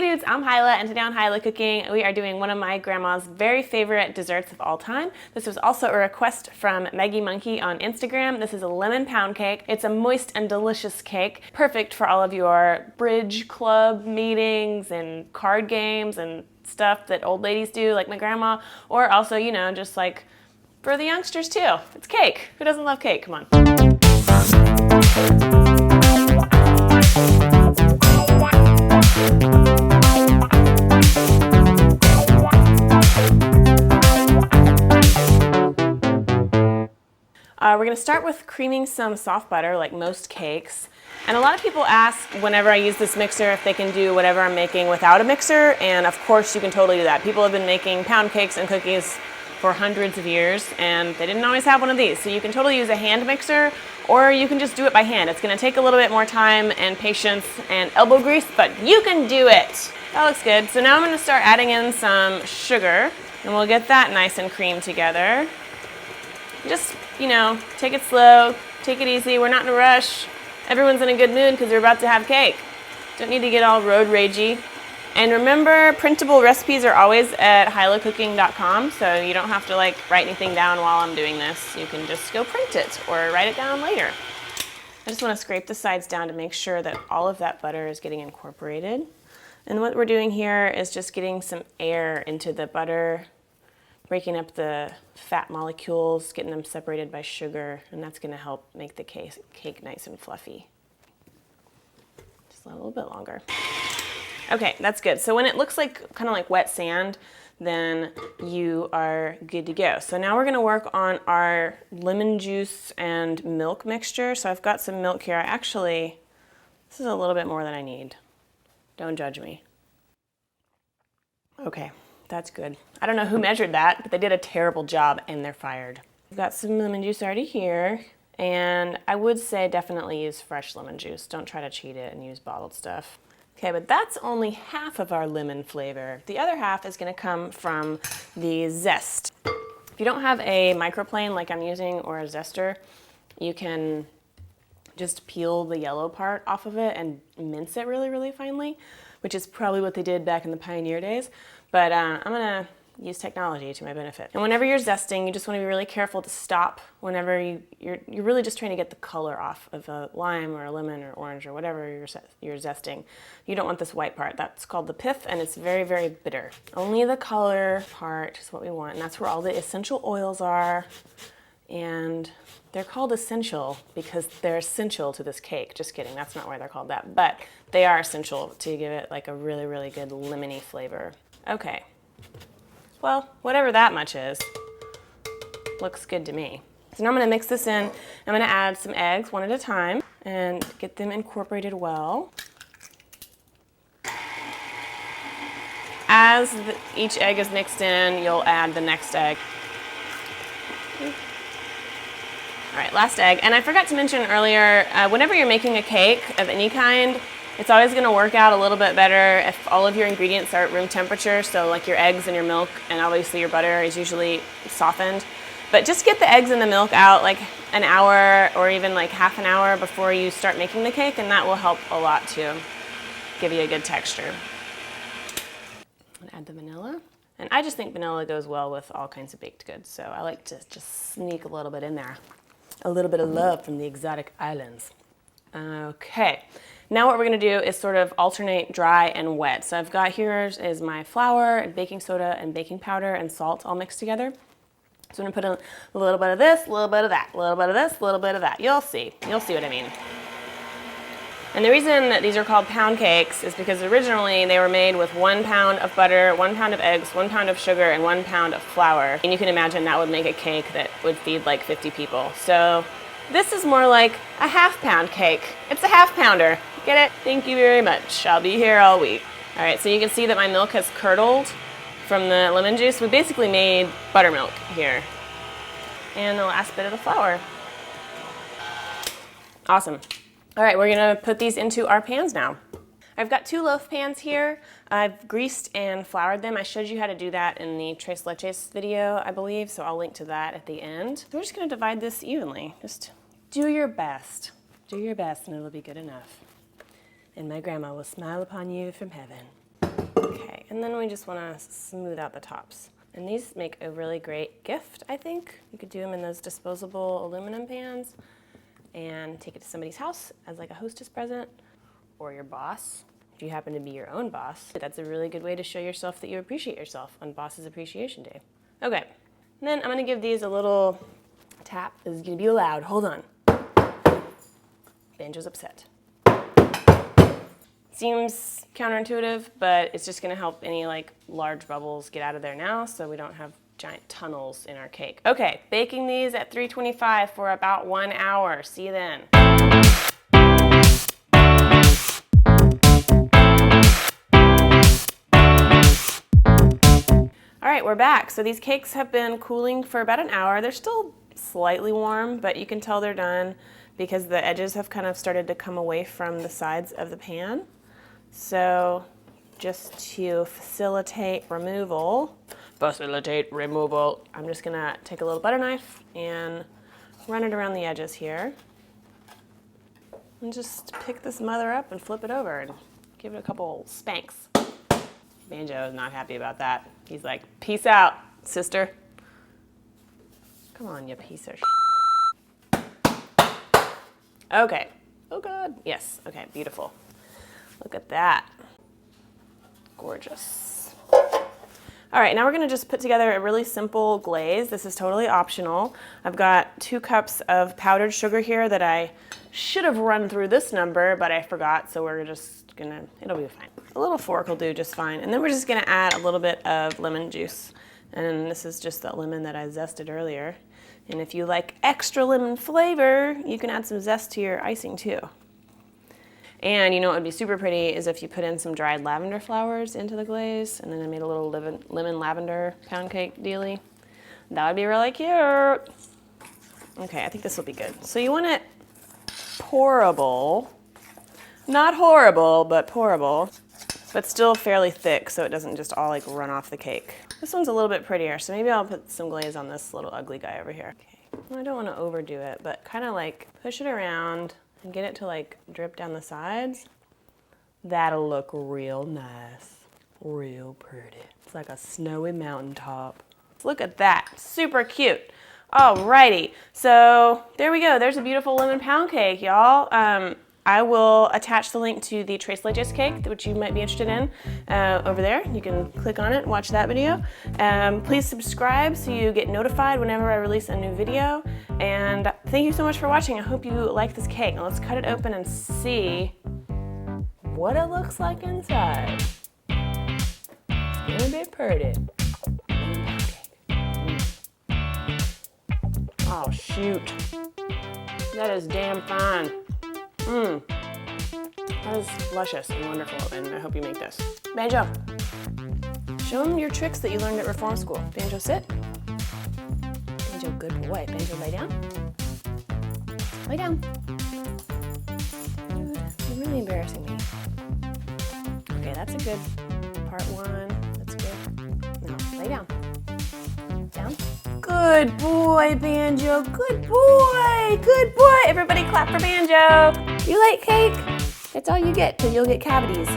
dudes, I'm Hilah, and today on Hilah Cooking, we are doing one of my grandma's very favorite desserts of all time. This was also a request from Maggie Monkey on Instagram. This is a lemon pound cake. It's a moist and delicious cake, perfect for all of your bridge club meetings and card games and stuff that old ladies do, like my grandma, or also, you know, just like for the youngsters too. It's cake. Who doesn't love cake? Come on. We're going to start with creaming some soft butter like most cakes. And a lot of people ask whenever I use this mixer if they can do whatever I'm making without a mixer, and of course you can totally do that. People have been making pound cakes and cookies for hundreds of years and they didn't always have one of these. So you can totally use a hand mixer, or you can just do it by hand. It's going to take a little bit more time and patience and elbow grease, but you can do it. That looks good. So now I'm going to start adding in some sugar and we'll get that nice and creamed together. Just, you know, take it slow, take it easy. We're not in a rush. Everyone's in a good mood because we're about to have cake. Don't need to get all road ragey. And remember, printable recipes are always at hilahcooking.com, so you don't have to like write anything down while I'm doing this. You can just go print it or write it down later. I just want to scrape the sides down to make sure that all of that butter is getting incorporated. And what we're doing here is just getting some air into the butter, breaking up the fat molecules, getting them separated by sugar, and that's going to help make the cake nice and fluffy. Just a little bit longer. Okay, that's good. So when it looks like kind of like wet sand, then you are good to go. So now we're going to work on our lemon juice and milk mixture. So I've got some milk here. This is a little bit more than I need. Don't judge me. Okay. That's good. I don't know who measured that, but they did a terrible job and they're fired. I've got some lemon juice already here, and I would say definitely use fresh lemon juice. Don't try to cheat it and use bottled stuff. Okay, but that's only half of our lemon flavor. The other half is going to come from the zest. If you don't have a microplane like I'm using or a zester, you can just peel the yellow part off of it and mince it really, really finely, which is probably what they did back in the pioneer days. But I'm going to use technology to my benefit. And whenever you're zesting, you just want to be really careful to stop whenever you're really just trying to get the color off of a lime or a lemon or orange or whatever you're zesting. You don't want this white part. That's called the pith, and it's very, very bitter. Only the color part is what we want, and that's where all the essential oils are. And they're called essential because they're essential to this cake. Just kidding, that's not why they're called that. But they are essential to give it like a really, really good lemony flavor. Okay, well, whatever that much is, looks good to me. So now I'm going to mix this in. I'm going to add some eggs one at a time and get them incorporated well. As each egg is mixed in, you'll add the next egg. All right, last egg. And I forgot to mention earlier, whenever you're making a cake of any kind, it's always going to work out a little bit better if all of your ingredients are at room temperature, so like your eggs and your milk, and obviously your butter is usually softened. But just get the eggs and the milk out like an hour or even like half an hour before you start making the cake, and that will help a lot to give you a good texture. Add the vanilla. And I just think vanilla goes well with all kinds of baked goods, so I like to just sneak a little bit in there. A little bit of love from the exotic islands. Okay. Now what we're going to do is sort of alternate dry and wet. So I've got here is my flour, and baking soda, and baking powder, and salt all mixed together. So I'm going to put in a little bit of this, a little bit of that, a little bit of this, a little bit of that. You'll see. You'll see what I mean. And the reason that these are called pound cakes is because originally they were made with 1 pound of butter, 1 pound of eggs, 1 pound of sugar, and 1 pound of flour. And you can imagine that would make a cake that would feed like 50 people. So this is more like a half-pound cake. It's a half-pounder. Get it? Thank you very much. I'll be here all week. All right, so you can see that my milk has curdled from the lemon juice. We basically made buttermilk here. And the last bit of the flour. Awesome. All right, we're gonna put these into our pans now. I've got 2 loaf pans here. I've greased and floured them. I showed you how to do that in the Tres Leches video, I believe, so I'll link to that at the end. So we're just gonna divide this evenly. Just do your best. Do your best and it'll be good enough. And my grandma will smile upon you from heaven. and then we just want to smooth out the tops. And these make a really great gift, I think. You could do them in those disposable aluminum pans and take it to somebody's house as like a hostess present, or your boss, if you happen to be your own boss. That's a really good way to show yourself that you appreciate yourself on Boss's Appreciation Day. Okay, and then I'm gonna give these a little tap. This is gonna be loud, hold on. Banjo's upset. Seems counterintuitive, but it's just gonna help any like large bubbles get out of there now so we don't have giant tunnels in our cake. Okay, baking these at 325 for about 1 hour. See you then. All right, we're back. So these cakes have been cooling for about an hour. They're still slightly warm, but you can tell they're done because the edges have kind of started to come away from the sides of the pan. So just to facilitate removal, I'm just gonna take a little butter knife and run it around the edges here. And just pick this mother up and flip it over and give it a couple spanks. Banjo is not happy about that. He's like, peace out, sister. Come on, you piece of shit. Okay. Oh God. Yes. Okay, beautiful. Look at that. Gorgeous. All right, now we're gonna just put together a really simple glaze. This is totally optional. I've got 2 cups of powdered sugar here that I should have run through this number, but I forgot, so we're just gonna, it'll be fine. A little fork will do just fine. And then we're just gonna add a little bit of lemon juice. And this is just that lemon that I zested earlier. And if you like extra lemon flavor, you can add some zest to your icing too. And you know what would be super pretty is if you put in some dried lavender flowers into the glaze, and then I made a little lemon lavender pound cake dealie. That would be really cute. Okay, I think this will be good. So you want it pourable. Not horrible, but pourable. But still fairly thick so it doesn't just all like run off the cake. This one's a little bit prettier, so maybe I'll put some glaze on this little ugly guy over here. Okay. Well, I don't want to overdo it, but kind of like push it around and get it to like drip down the sides. That'll look real nice, real pretty. It's like a snowy mountaintop. Look at that, super cute. Alrighty, so there we go. There's a beautiful lemon pound cake, y'all. I will attach the link to the tres leches cake, which you might be interested in, over there. You can click on it and watch that video. Please subscribe so you get notified whenever I release a new video. And thank you so much for watching. I hope you like this cake. Now let's cut it open and see what it looks like inside. It's gonna be pretty. Oh shoot, that is damn fine. That is luscious and wonderful, and I hope you make this. Banjo, show them your tricks that you learned at Reform School. Banjo, sit. Banjo, good boy. Banjo, lay down. Lay down. Dude, you're really embarrassing me. Okay, that's a good part 1. That's good. Now, lay down. Down. Good boy, Banjo. Good boy. Good boy. Everybody clap for Banjo. You like cake? That's all you get, because you'll get cavities.